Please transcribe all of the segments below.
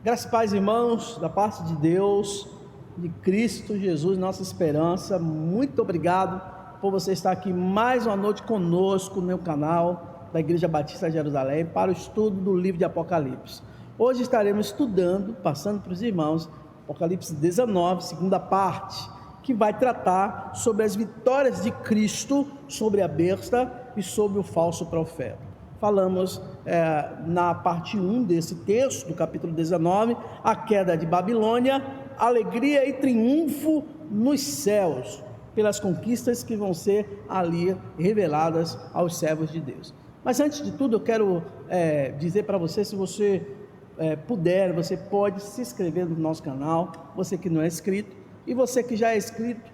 Graças e paz, irmãos, da parte de Deus, de Cristo Jesus, nossa esperança. Muito obrigado por você estar aqui mais uma noite conosco no meu canal da Igreja Batista de Jerusalém para o estudo do livro de Apocalipse. Hoje estaremos estudando, passando para os irmãos, Apocalipse 19, segunda parte, que vai tratar sobre as vitórias de Cristo sobre a besta e sobre o falso profeta. Falamos na parte 1 desse texto, do capítulo 19, a queda de Babilônia, alegria e triunfo nos céus, pelas conquistas que vão ser ali reveladas aos servos de Deus. Mas antes de tudo eu quero dizer para você, se você puder, você pode se inscrever no nosso canal, você que não é inscrito, e você que já é inscrito,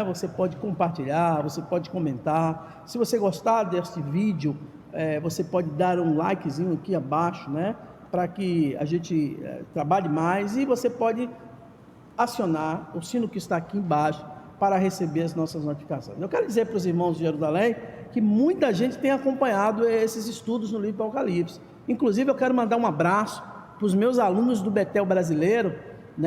você pode compartilhar, você pode comentar. Se você gostar deste vídeo, você pode dar um likezinho aqui abaixo, para que a gente trabalhe mais, e você pode acionar o sino que está aqui embaixo para receber as nossas notificações. Eu quero dizer para os irmãos de Jerusalém que muita gente tem acompanhado esses estudos no livro do Apocalipse. Inclusive eu quero mandar um abraço para os meus alunos do Betel Brasileiro,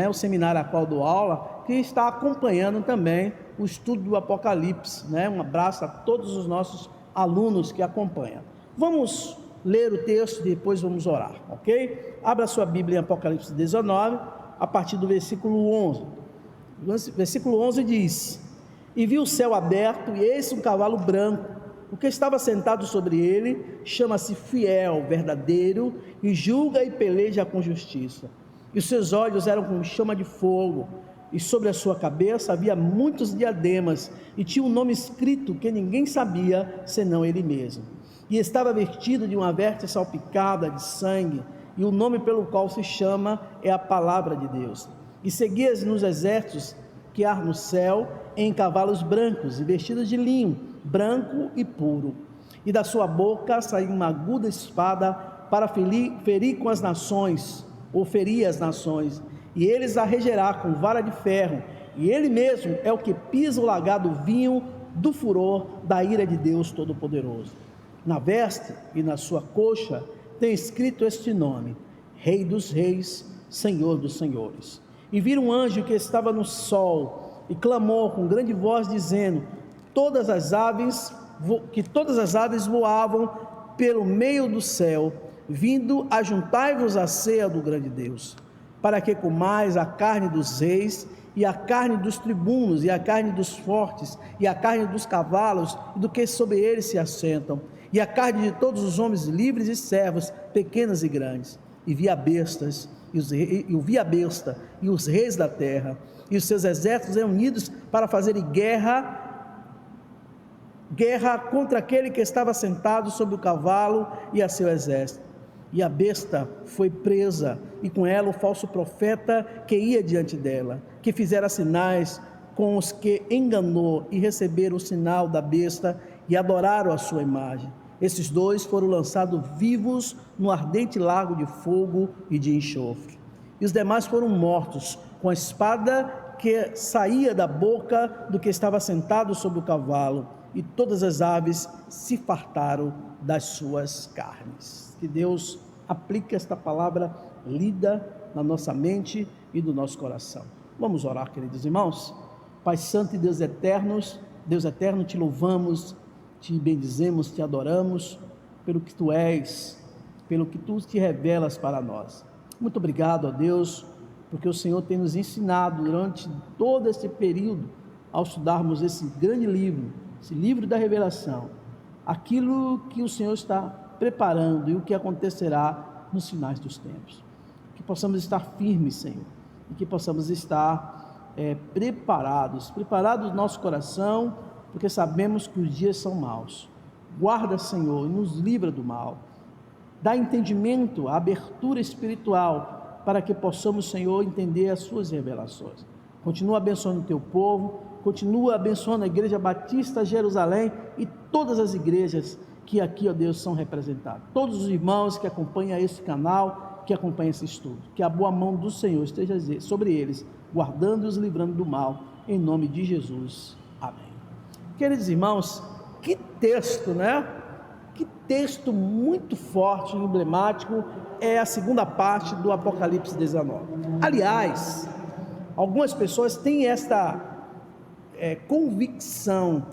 o seminário a qual dou aula, que está acompanhando também o estudo do Apocalipse. Um abraço a todos os nossos alunos que acompanham. Vamos ler o texto e depois vamos orar, ok? Abra sua Bíblia em Apocalipse 19, a partir do versículo 11. Versículo 11 diz: E vi o céu aberto, e eis um cavalo branco. O que estava sentado sobre ele chama-se Fiel, Verdadeiro, e julga e peleja com justiça. E os seus olhos eram como chama de fogo, e sobre a sua cabeça havia muitos diademas, e tinha um nome escrito que ninguém sabia, senão ele mesmo. E estava vestido de uma veste salpicada de sangue, e o nome pelo qual se chama é a Palavra de Deus. E seguia nos exércitos que há no céu, em cavalos brancos, e vestidos de linho, branco e puro. E da sua boca saiu uma aguda espada para ferir com as nações, ou ferir as nações, e eles a regerá com vara de ferro, e ele mesmo é o que pisa o lagar do vinho do furor da ira de Deus Todo-Poderoso. Na veste e na sua coxa tem escrito este nome: Rei dos Reis, Senhor dos Senhores. E vi um anjo que estava no sol, e clamou com grande voz, dizendo: todas as aves voavam pelo meio do céu, vindo, ajuntai-vos à ceia do grande Deus, para que comais a carne dos reis, e a carne dos tribunos, e a carne dos fortes, e a carne dos cavalos, e do que sobre eles se assentam, e a carne de todos os homens livres e servos, pequenas e grandes. E vi a besta, e os reis da terra, e os seus exércitos reunidos para fazerem guerra contra aquele que estava sentado sobre o cavalo e a seu exército. E a besta foi presa, e com ela o falso profeta que ia diante dela, que fizera sinais com os que enganou, e receberam o sinal da besta e adoraram a sua imagem. Esses dois foram lançados vivos no ardente lago de fogo e de enxofre. E os demais foram mortos com a espada que saía da boca do que estava sentado sobre o cavalo, e todas as aves se fartaram das suas carnes. Que Deus aplique esta palavra lida na nossa mente e no nosso coração. Vamos orar, queridos irmãos. Pai Santo e Deus eterno, te louvamos, te bendizemos, te adoramos pelo que tu és, pelo que tu te revelas para nós. Muito obrigado, ó Deus, porque o Senhor tem nos ensinado durante todo esse período, ao estudarmos esse grande livro, esse livro da revelação, aquilo que o Senhor está preparando e o que acontecerá nos finais dos tempos. Que possamos estar firmes, Senhor, e que possamos estar preparados no nosso coração, porque sabemos que os dias são maus. Guarda, Senhor, e nos livra do mal. Dá entendimento, abertura espiritual, para que possamos, Senhor, entender as suas revelações. Continua abençoando o teu povo, continua abençoando a Igreja Batista Jerusalém e todas as igrejas que aqui, ó Deus, são representadas. Todos os irmãos que acompanham esse canal, que acompanham esse estudo. Que a boa mão do Senhor esteja sobre eles, guardando e os livrando do mal, em nome de Jesus. Amém. Queridos irmãos, que texto, Que texto muito forte e emblemático é a segunda parte do Apocalipse 19. Aliás, algumas pessoas têm esta convicção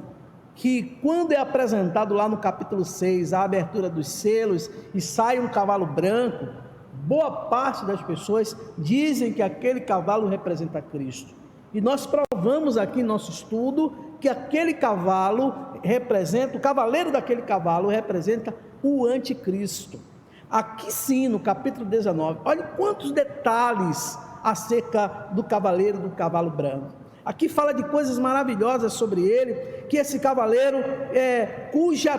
que quando é apresentado lá no capítulo 6, a abertura dos selos e sai um cavalo branco, boa parte das pessoas dizem que aquele cavalo representa Cristo. E nós provamos aqui em nosso estudo que aquele cavalo representa, o cavaleiro daquele cavalo representa o anticristo. Aqui sim, no capítulo 19, olha quantos detalhes acerca do cavaleiro do cavalo branco. Aqui fala de coisas maravilhosas sobre ele, que esse cavaleiro cuja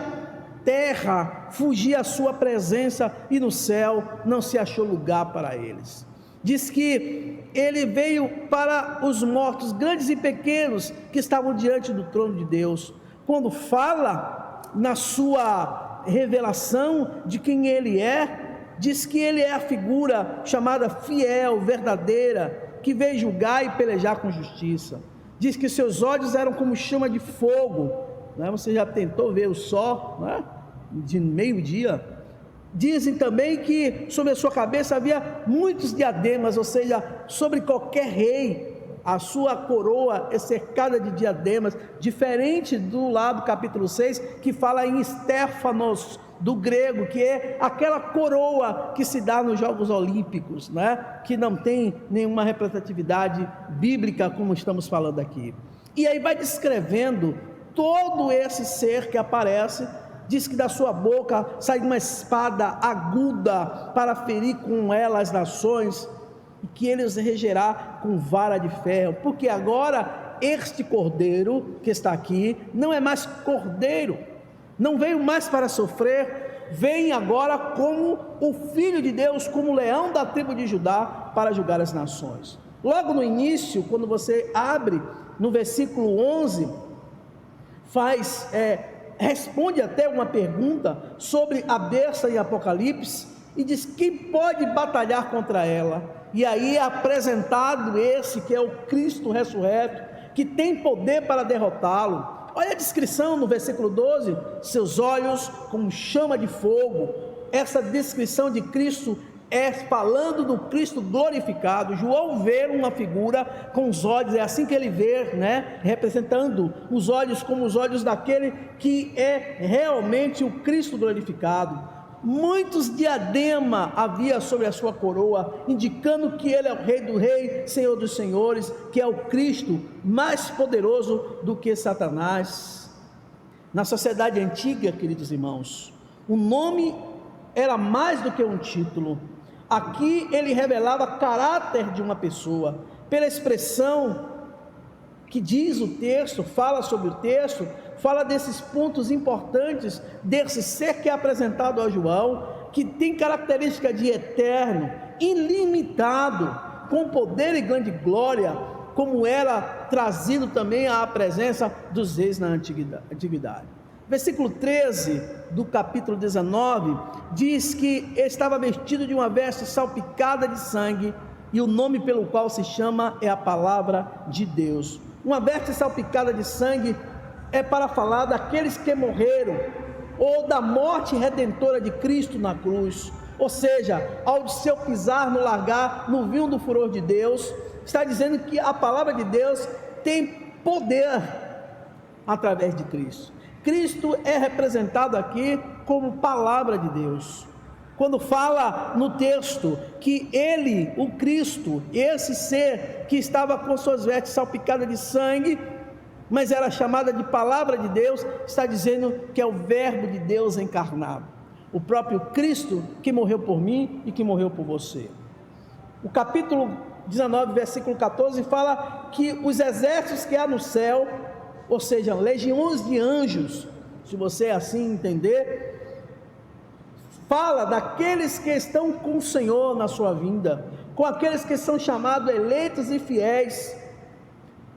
terra fugia a sua presença e no céu não se achou lugar para eles. Diz que ele veio para os mortos, grandes e pequenos, que estavam diante do trono de Deus. Quando fala na sua revelação de quem ele é, diz que ele é a figura chamada fiel, verdadeira, que veio julgar e pelejar com justiça. Diz que seus olhos eram como chama de fogo, né? Você já tentou ver o sol, né? De meio-dia? Dizem também que sobre a sua cabeça havia muitos diademas, ou seja, sobre qualquer rei, a sua coroa é cercada de diademas, diferente do lado do capítulo 6, que fala em Stéphanos, do grego, que é aquela coroa que se dá nos Jogos Olímpicos, né? Que não tem nenhuma representatividade bíblica, como estamos falando aqui. E aí vai descrevendo todo esse ser que aparece. Diz que da sua boca sai uma espada aguda para ferir com ela as nações, e que ele os regerá com vara de ferro, porque agora este cordeiro que está aqui não é mais cordeiro, não veio mais para sofrer, vem agora como o Filho de Deus, como o leão da tribo de Judá, para julgar as nações. Logo no início, quando você abre no versículo 11, responde até uma pergunta sobre a besta em Apocalipse, e diz: quem pode batalhar contra ela? E aí é apresentado esse que é o Cristo ressurreto, que tem poder para derrotá-lo. Olha a descrição no versículo 12: seus olhos como chama de fogo. Essa descrição de Cristo é falando do Cristo glorificado. João vê uma figura com os olhos, é assim que ele vê, né? Representando os olhos como os olhos daquele que é realmente o Cristo glorificado. Muitos diadema havia sobre a sua coroa, indicando que ele é o Rei do Rei, Senhor dos Senhores, que é o Cristo mais poderoso do que Satanás. Na sociedade antiga, queridos irmãos, o nome era mais do que um título. Aqui ele revelava caráter de uma pessoa, pela expressão que diz o texto, fala sobre o texto, fala desses pontos importantes, desse ser que é apresentado a João, que tem característica de eterno, ilimitado, com poder e grande glória, como era trazido também à presença dos reis na antiguidade. Versículo 13 do capítulo 19, diz que estava vestido de uma veste salpicada de sangue, e o nome pelo qual se chama é a palavra de Deus. Uma veste salpicada de sangue é para falar daqueles que morreram, ou da morte redentora de Cristo na cruz, ou seja, ao seu pisar no lagar, no vinho do furor de Deus, está dizendo que a palavra de Deus tem poder através de Cristo. Cristo é representado aqui como palavra de Deus. Quando fala no texto que ele, o Cristo, esse ser que estava com suas vestes salpicadas de sangue, mas era chamada de palavra de Deus, está dizendo que é o verbo de Deus encarnado, o próprio Cristo que morreu por mim e que morreu por você. O capítulo 19, versículo 14, fala que os exércitos que há no céu, ou seja, legiões de anjos, se você assim entender, fala daqueles que estão com o Senhor na sua vinda, com aqueles que são chamados eleitos e fiéis,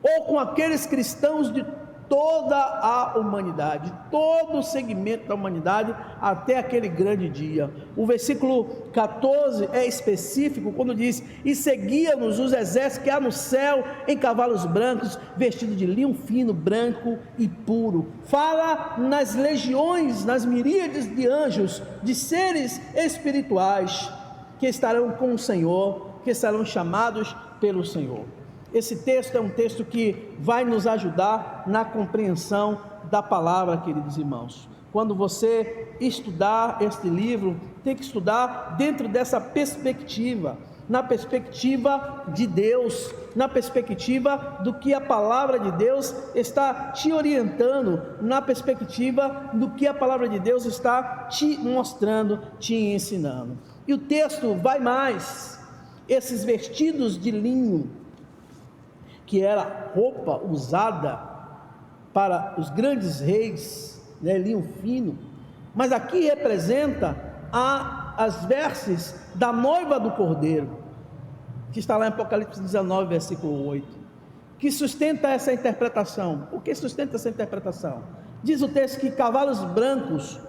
ou com aqueles cristãos de toda a humanidade, todo o segmento da humanidade, até aquele grande dia. O versículo 14 é específico, quando diz: e seguíamos os exércitos que há no céu em cavalos brancos, vestidos de linho fino, branco e puro. Fala nas legiões, nas miríades de anjos, de seres espirituais, que estarão com o Senhor, que serão chamados pelo Senhor. Esse texto é um texto que vai nos ajudar na compreensão da palavra, queridos irmãos. Quando você estudar este livro, tem que estudar dentro dessa perspectiva, na perspectiva de Deus, na perspectiva do que a palavra de Deus está te orientando, na perspectiva do que a palavra de Deus está te mostrando, te ensinando. E o texto vai mais: esses vestidos de linho, que era roupa usada para os grandes reis, linho fino, mas aqui representa as vestes da noiva do Cordeiro, que está lá em Apocalipse 19, versículo 8, que sustenta essa interpretação. O que sustenta essa interpretação? Diz o texto que cavalos brancos,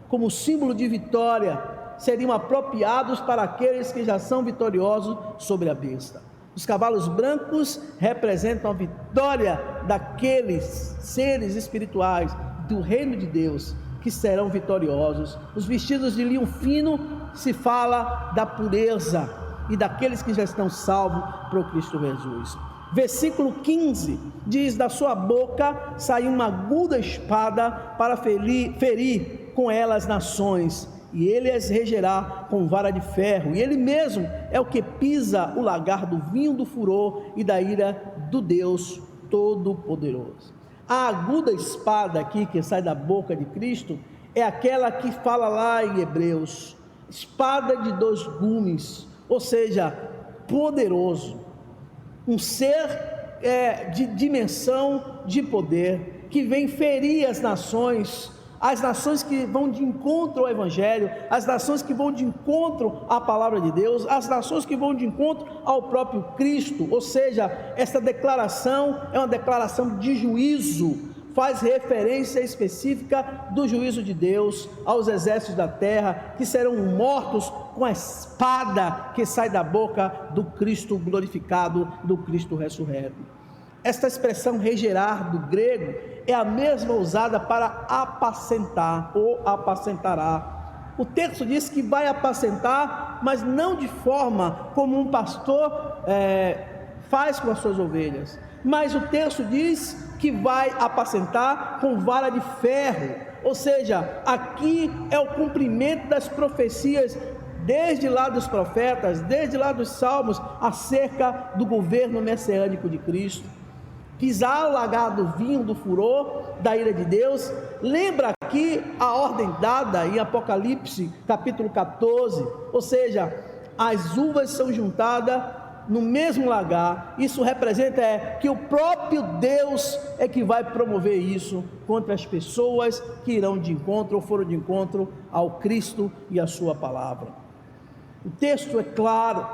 como símbolo de vitória, seriam apropriados para aqueles que já são vitoriosos sobre a besta. Os cavalos brancos representam a vitória daqueles seres espirituais do reino de Deus, que serão vitoriosos. Os vestidos de linho fino se fala da pureza e daqueles que já estão salvos por Cristo Jesus. Versículo 15 diz: da sua boca saiu uma aguda espada para ferir com ela as nações, e ele as regerá com vara de ferro, e ele mesmo é o que pisa o lagar do vinho do furor e da ira do Deus Todo-Poderoso. A aguda espada aqui que sai da boca de Cristo é aquela que fala lá em Hebreus, espada de dois gumes, ou seja, poderoso, um ser de dimensão de poder, que vem ferir as nações que vão de encontro ao Evangelho, as nações que vão de encontro à palavra de Deus, as nações que vão de encontro ao próprio Cristo. Ou seja, essa declaração é uma declaração de juízo, faz referência específica do juízo de Deus aos exércitos da terra, que serão mortos com a espada que sai da boca do Cristo glorificado, do Cristo ressurreto. Esta expressão regerar do grego é a mesma usada para apacentar ou apacentará. O texto diz que vai apacentar, mas não de forma como um pastor faz com as suas ovelhas, mas o texto diz que vai apacentar com vara de ferro, ou seja, aqui é o cumprimento das profecias desde lá dos profetas, desde lá dos salmos, acerca do governo messiânico de Cristo. Pisar o lagar do vinho do furor da ira de Deus. Lembra aqui a ordem dada em Apocalipse capítulo 14, ou seja, as uvas são juntadas no mesmo lagar. Isso representa que o próprio Deus é que vai promover isso contra as pessoas que irão de encontro ou foram de encontro ao Cristo e à sua palavra. O texto é claro,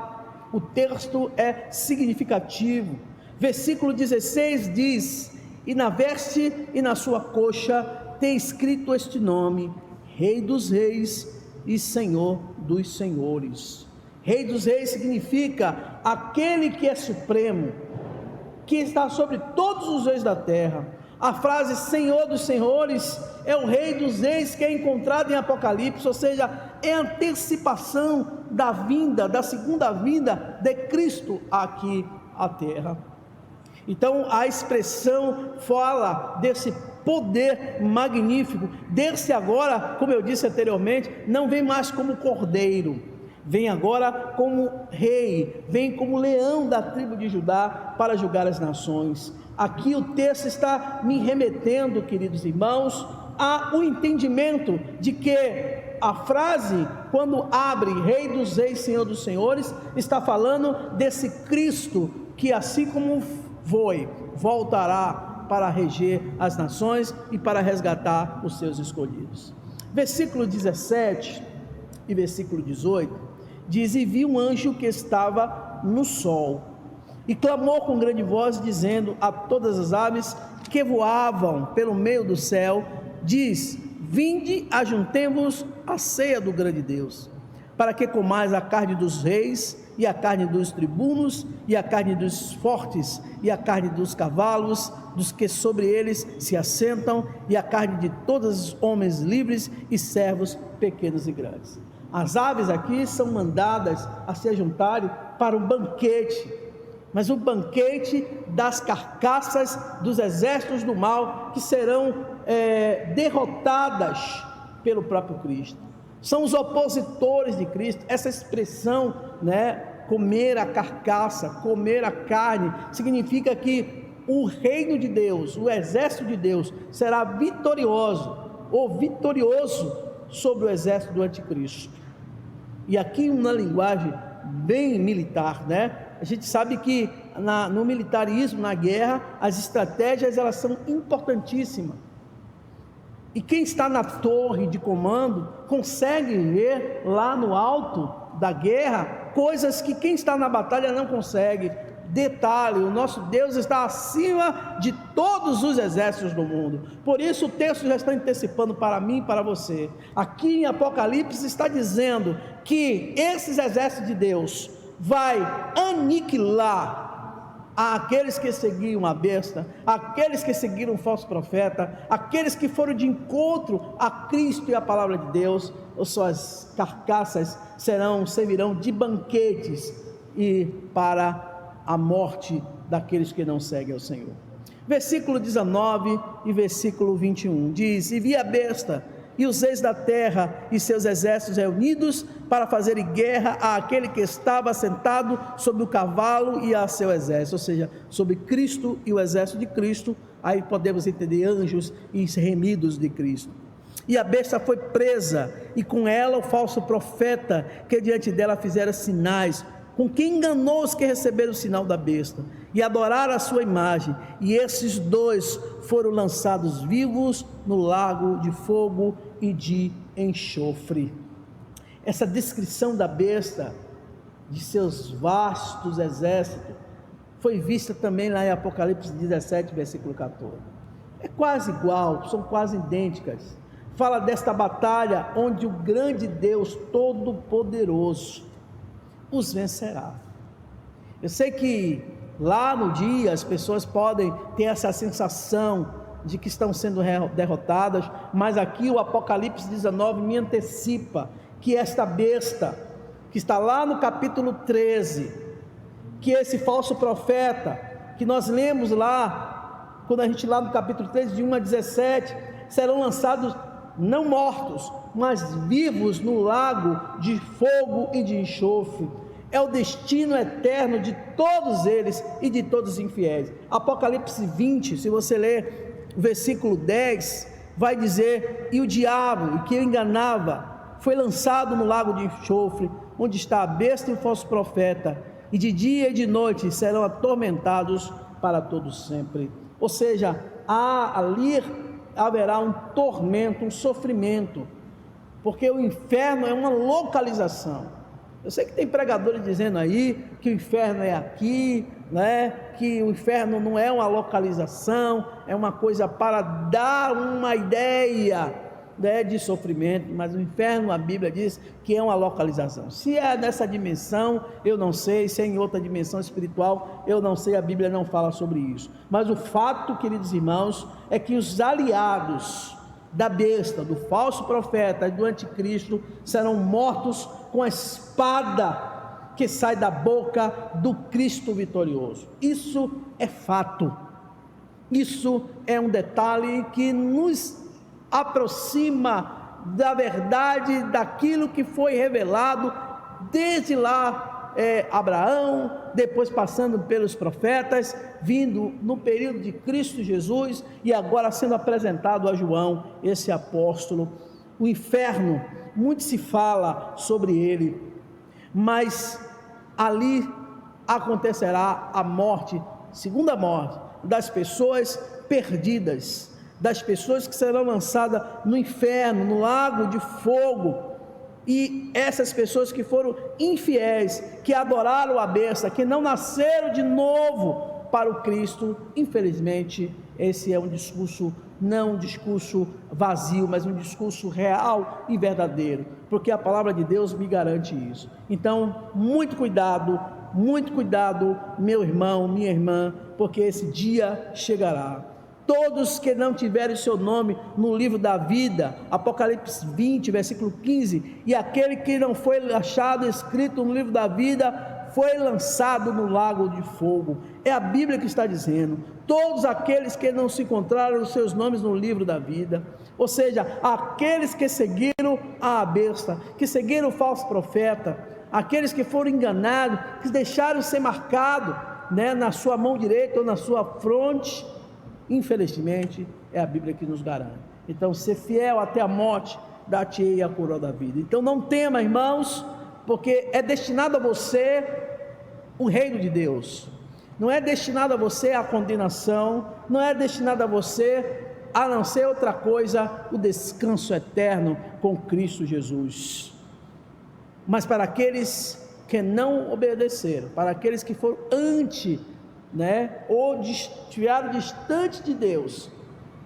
o texto é significativo. Versículo 16 diz: e na veste e na sua coxa tem escrito este nome: Rei dos Reis e Senhor dos Senhores. Rei dos Reis significa aquele que é supremo, que está sobre todos os reis da terra. A frase Senhor dos Senhores é o Rei dos Reis que é encontrado em Apocalipse, ou seja, é a antecipação da vinda, da segunda vinda de Cristo aqui à terra. Então a expressão fala desse poder magnífico, desse agora, como eu disse anteriormente, não vem mais como cordeiro, vem agora como rei, vem como leão da tribo de Judá para julgar as nações. Aqui o texto está me remetendo, queridos irmãos, ao entendimento de que a frase, quando abre Rei dos Reis, Senhor dos Senhores, está falando desse Cristo que, assim como foi, voltará para reger as nações e para resgatar os seus escolhidos. Versículo 17 e versículo 18 diz: e vi um anjo que estava no sol e clamou com grande voz, dizendo a todas as aves que voavam pelo meio do céu, diz: vinde, ajuntemo-nos à ceia do grande Deus, para que comais a carne dos reis, e a carne dos tribunos, e a carne dos fortes, e a carne dos cavalos, dos que sobre eles se assentam, e a carne de todos os homens livres e servos, pequenos e grandes. As aves aqui são mandadas a se juntarem para um banquete, mas o banquete das carcaças dos exércitos do mal, que serão derrotadas pelo próprio Cristo. São os opositores de Cristo. Essa expressão, comer a carcaça, comer a carne, significa que o reino de Deus, o exército de Deus, será vitorioso sobre o exército do anticristo. E aqui uma linguagem bem militar, A gente sabe que no militarismo, na guerra, as estratégias elas são importantíssimas. E quem está na torre de comando consegue ver lá no alto da guerra coisas que quem está na batalha não consegue. Detalhe: o nosso Deus está acima de todos os exércitos do mundo. Por isso o texto já está antecipando para mim e para você. Aqui em Apocalipse está dizendo que esses exércitos de Deus vai aniquilar aqueles que seguiam a besta, aqueles que seguiram o falso profeta, aqueles que foram de encontro a Cristo e a palavra de Deus. As suas carcaças servirão de banquetes e para a morte daqueles que não seguem ao Senhor. Versículo 19 e versículo 21 diz: e vi a besta e os reis da terra e seus exércitos reunidos para fazerem guerra àquele que estava sentado sobre o cavalo e a seu exército, ou seja, sobre Cristo e o exército de Cristo. Aí podemos entender anjos e remidos de Cristo. E a besta foi presa, e com ela o falso profeta, que diante dela fizera sinais, com que enganou os que receberam o sinal da besta e adoraram a sua imagem, e esses dois foram lançados vivos no lago de fogo e de enxofre. Essa descrição da besta, de seus vastos exércitos, foi vista também lá em Apocalipse 17, versículo 14. É quase igual, são quase idênticas. Fala desta batalha onde o grande Deus Todo-Poderoso os vencerá. Eu sei que lá no dia as pessoas podem ter essa sensação de que estão sendo derrotadas, mas aqui o Apocalipse 19 me antecipa que esta besta, que está lá no capítulo 13, que esse falso profeta, que nós lemos lá, quando a gente lá no capítulo 13, de 1 a 17, serão lançados não mortos, mas vivos no lago de fogo e de enxofre. É o destino eterno de todos eles e de todos os infiéis. Apocalipse 20, se você ler o versículo 10, vai dizer: e o diabo, que o enganava, foi lançado no lago de enxofre, onde está a besta e o falso profeta, e de dia e de noite serão atormentados para todos sempre. Ou seja, ali haverá um tormento, um sofrimento, porque o inferno é uma localização. Eu sei que tem pregadores dizendo aí que o inferno é aqui, que o inferno não é uma localização, é uma coisa para dar uma ideia, de sofrimento, mas o inferno, a Bíblia diz que é uma localização. Se é nessa dimensão, eu não sei; se é em outra dimensão espiritual, eu não sei, a Bíblia não fala sobre isso. Mas o fato, queridos irmãos, é que os aliados da besta, do falso profeta e do anticristo serão mortos com a espada que sai da boca do Cristo vitorioso. Isso é fato. Isso é um detalhe que nos aproxima da verdade, daquilo que foi revelado desde lá, Abraão, depois passando pelos profetas, vindo no período de Cristo Jesus, e agora sendo apresentado a João, esse apóstolo. O inferno, muito se fala sobre ele, mas ali acontecerá a morte, segunda morte, das pessoas perdidas, das pessoas que serão lançadas no inferno, no lago de fogo. E essas pessoas que foram infiéis, que adoraram a besta, que não nasceram de novo para o Cristo, infelizmente esse é um discurso, não um discurso vazio, mas um discurso real e verdadeiro, porque a palavra de Deus me garante isso. Então, muito cuidado, meu irmão, minha irmã, porque esse dia chegará. Todos que não tiverem seu nome no livro da vida, Apocalipse 20, versículo 15, e aquele que não foi achado escrito no livro da vida, foi lançado no lago de fogo. É a Bíblia que está dizendo, todos aqueles que não se encontraram os seus nomes no livro da vida, ou seja, aqueles que seguiram a besta, que seguiram o falso profeta, aqueles que foram enganados, que deixaram ser marcado, na sua mão direita ou na sua fronte, infelizmente, é a Bíblia que nos garante. Então, ser fiel até a morte, dar-te-ei a coroa da vida. Então, não tema, irmãos, porque é destinado a você o reino de Deus. Não é destinado a você a condenação, não é destinado a você, a não ser outra coisa, o descanso eterno com Cristo Jesus. Mas para aqueles que não obedeceram, para aqueles que foram ou estiveram distante de Deus,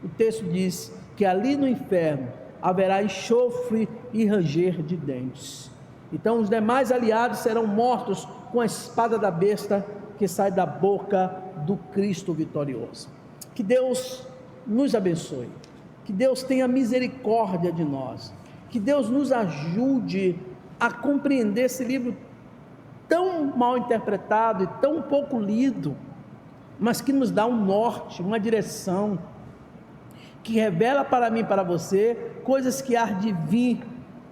o texto diz que ali no inferno haverá enxofre e ranger de dentes. Então os demais aliados serão mortos com a espada da besta que sai da boca do Cristo vitorioso. Que Deus nos abençoe, que Deus tenha misericórdia de nós, que Deus nos ajude a compreender esse livro tão mal interpretado e tão pouco lido, mas que nos dá um norte, uma direção, que revela para mim e para você coisas que há de vir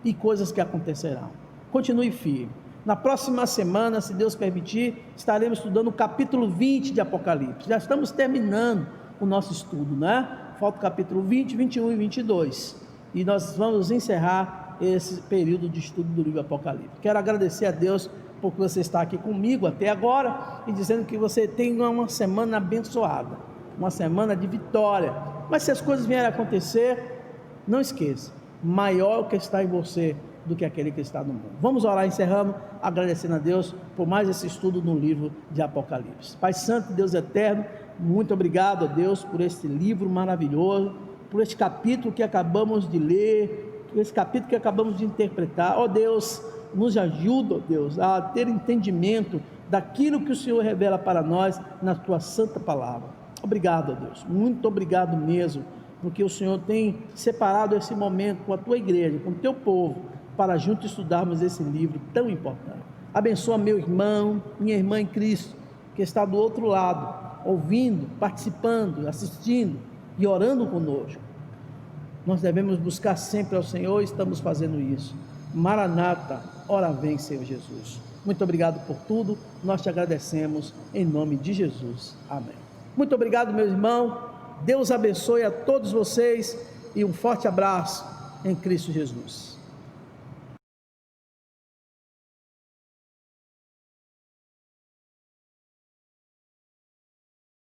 e coisas que acontecerão. Continue firme. Na próxima semana, se Deus permitir, estaremos estudando o capítulo 20 de Apocalipse. Já estamos terminando o nosso estudo, Falta o capítulo 20, 21 e 22, e nós vamos encerrar esse período de estudo do livro Apocalipse. Quero agradecer a Deus porque você está aqui comigo até agora, e dizendo que você tem uma semana abençoada, uma semana de vitória. Mas se as coisas vierem a acontecer, não esqueça, maior o que está em você do que aquele que está no mundo. Vamos orar encerrando, agradecendo a Deus por mais esse estudo no livro de Apocalipse. Pai Santo, Deus Eterno, muito obrigado a Deus por este livro maravilhoso, por este capítulo que acabamos de ler, por esse capítulo que acabamos de interpretar. Ó Deus, nos ajuda, ó Deus, a ter entendimento daquilo que o Senhor revela para nós na tua santa palavra. Obrigado, ó Deus, muito obrigado mesmo, porque o Senhor tem separado esse momento com a tua igreja, com o teu povo, para juntos estudarmos esse livro tão importante. Abençoa meu irmão, minha irmã em Cristo, que está do outro lado, ouvindo, participando, assistindo e orando conosco. Nós devemos buscar sempre ao Senhor e estamos fazendo isso. Maranata, ora vem, Senhor Jesus. Muito obrigado por tudo, nós te agradecemos em nome de Jesus. Amém. Muito obrigado, meu irmão. Deus abençoe a todos vocês e um forte abraço em Cristo Jesus.